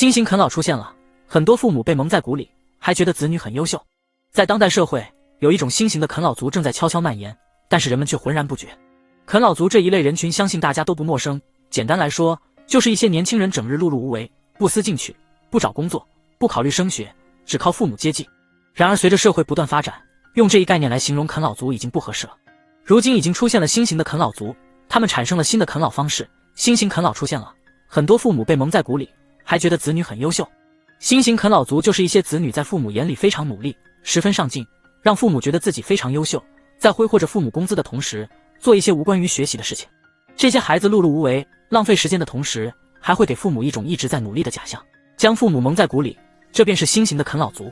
新型啃老出现了，很多父母被蒙在鼓里，还觉得子女很优秀。在当代社会，有一种新型的啃老族正在悄悄蔓延，但是人们却浑然不觉。啃老族这一类人群，相信大家都不陌生。简单来说，就是一些年轻人整日碌碌无为，不思进取，不找工作，不考虑升学，只靠父母接济。然而随着社会不断发展，用这一概念来形容啃老族已经不合适了。如今已经出现了新型的啃老族，他们产生了新的啃老方式。新型啃老出现了，很多父母被蒙在鼓里，还觉得子女很优秀。新型啃老族就是一些子女在父母眼里非常努力，十分上进，让父母觉得自己非常优秀，在挥霍着父母工资的同时，做一些无关于学习的事情。这些孩子碌碌无为，浪费时间的同时，还会给父母一种一直在努力的假象，将父母蒙在鼓里，这便是新型的啃老族。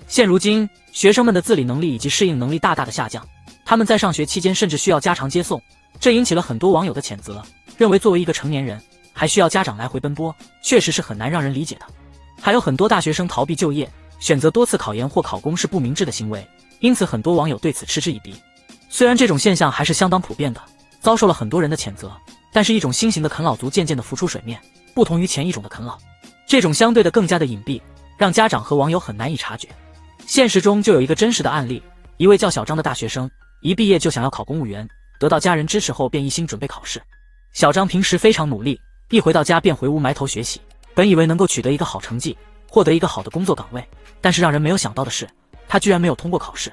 现如今，学生们的自理能力以及适应能力大大的下降，他们在上学期间甚至需要家长接送，这引起了很多网友的谴责，认为作为一个成年人，还需要家长来回奔波，确实是很难让人理解的。还有很多大学生逃避就业，选择多次考研或考公是不明智的行为，因此很多网友对此嗤之以鼻。虽然这种现象还是相当普遍的，遭受了很多人的谴责，但是一种新型的啃老族渐渐地浮出水面，不同于前一种的啃老，这种相对的更加的隐蔽，让家长和网友很难以察觉。现实中就有一个真实的案例，一位叫小张的大学生，一毕业就想要考公务员，得到家人支持后便一心准备考试。小张平时非常努力，一回到家便回屋埋头学习，本以为能够取得一个好成绩，获得一个好的工作岗位，但是让人没有想到的是，他居然没有通过考试。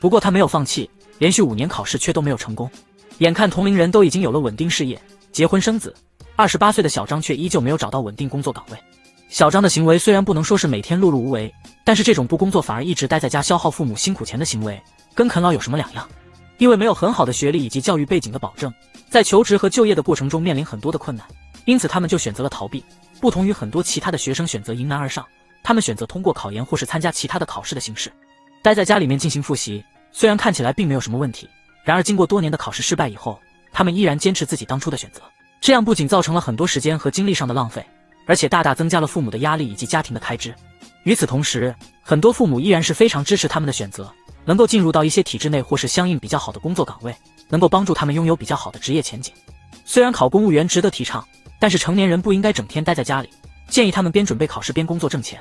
不过他没有放弃，连续5年考试却都没有成功。眼看同龄人都已经有了稳定事业，结婚生子，28岁的小张却依旧没有找到稳定工作岗位。小张的行为虽然不能说是每天碌碌无为，但是这种不工作反而一直待在家消耗父母辛苦钱的行为，跟啃老有什么两样？因为没有很好的学历以及教育背景的保证，在求职和就业的过程中面临很多的困难，因此他们就选择了逃避。不同于很多其他的学生选择迎难而上，他们选择通过考研或是参加其他的考试的形式，待在家里面进行复习。虽然看起来并没有什么问题，然而经过多年的考试失败以后，他们依然坚持自己当初的选择，这样不仅造成了很多时间和精力上的浪费，而且大大增加了父母的压力以及家庭的开支。与此同时，很多父母依然是非常支持他们的选择，能够进入到一些体制内或是相应比较好的工作岗位，能够帮助他们拥有比较好的职业前景。虽然考公务员值得提倡，但是成年人不应该整天待在家里，建议他们边准备考试边工作挣钱。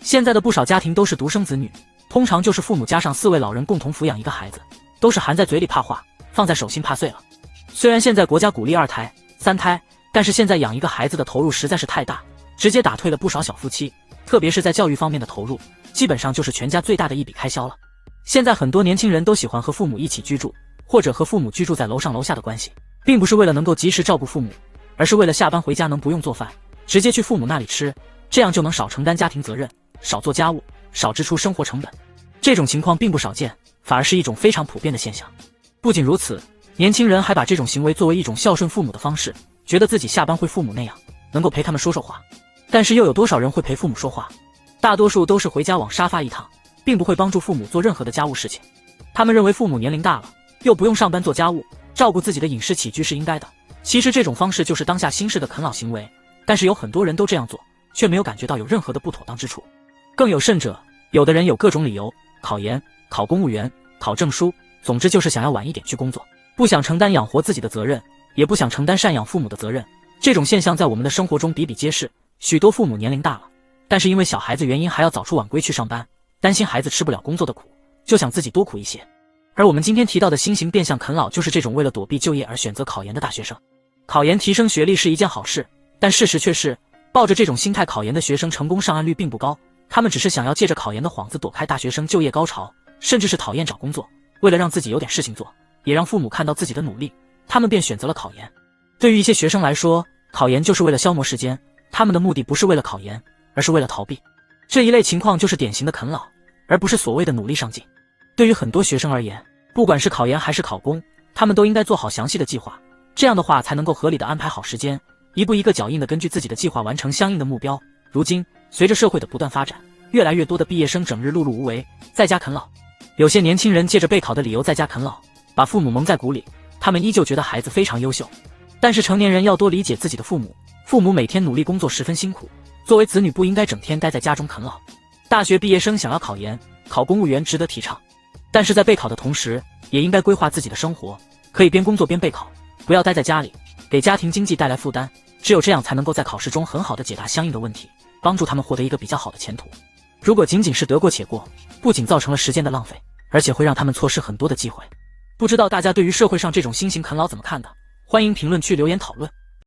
现在的不少家庭都是独生子女，通常就是父母加上4位老人共同抚养一个孩子，都是含在嘴里怕化，放在手心怕碎了。虽然现在国家鼓励2胎、3胎，但是现在养一个孩子的投入实在是太大，直接打退了不少小夫妻，特别是在教育方面的投入，基本上就是全家最大的一笔开销了。现在很多年轻人都喜欢和父母一起居住，或者和父母居住在楼上楼下的关系，并不是为了能够及时照顾父母，而是为了下班回家能不用做饭，直接去父母那里吃，这样就能少承担家庭责任，少做家务，少支出生活成本。这种情况并不少见，反而是一种非常普遍的现象。不仅如此，年轻人还把这种行为作为一种孝顺父母的方式，觉得自己下班会父母那样，能够陪他们说说话。但是又有多少人会陪父母说话？大多数都是回家往沙发一躺，并不会帮助父母做任何的家务事情。他们认为父母年龄大了，又不用上班做家务，照顾自己的饮食起居是应该的。其实这种方式就是当下新式的啃老行为，但是有很多人都这样做，却没有感觉到有任何的不妥当之处。更有甚者，有的人有各种理由，考研、考公务员、考证书，总之就是想要晚一点去工作，不想承担养活自己的责任，也不想承担赡养父母的责任。这种现象在我们的生活中比比皆是，许多父母年龄大了，但是因为小孩子原因还要早出晚归去上班，担心孩子吃不了工作的苦，就想自己多苦一些。而我们今天提到的新型变相啃老，就是这种为了躲避就业而选择考研的大学生。考研提升学历是一件好事，但事实却是，抱着这种心态考研的学生成功上岸率并不高，他们只是想要借着考研的幌子躲开大学生就业高潮，甚至是讨厌找工作，为了让自己有点事情做，也让父母看到自己的努力，他们便选择了考研。对于一些学生来说，考研就是为了消磨时间，他们的目的不是为了考研，而是为了逃避。这一类情况就是典型的啃老，而不是所谓的努力上进。对于很多学生而言，不管是考研还是考公，他们都应该做好详细的计划，这样的话才能够合理的安排好时间，一步一个脚印的根据自己的计划完成相应的目标。如今，随着社会的不断发展，越来越多的毕业生整日碌碌无为，在家啃老。有些年轻人借着备考的理由在家啃老，把父母蒙在鼓里，他们依旧觉得孩子非常优秀。但是成年人要多理解自己的父母，父母每天努力工作十分辛苦，作为子女不应该整天待在家中啃老。大学毕业生想要考研、考公务员值得提倡，但是在备考的同时，也应该规划自己的生活，可以边工作边备考，不要待在家里，给家庭经济带来负担。只有这样才能够在考试中很好的解答相应的问题，帮助他们获得一个比较好的前途。如果仅仅是得过且过，不仅造成了时间的浪费，而且会让他们错失很多的机会。不知道大家对于社会上这种新型啃老怎么看的？欢迎评论区留言讨论。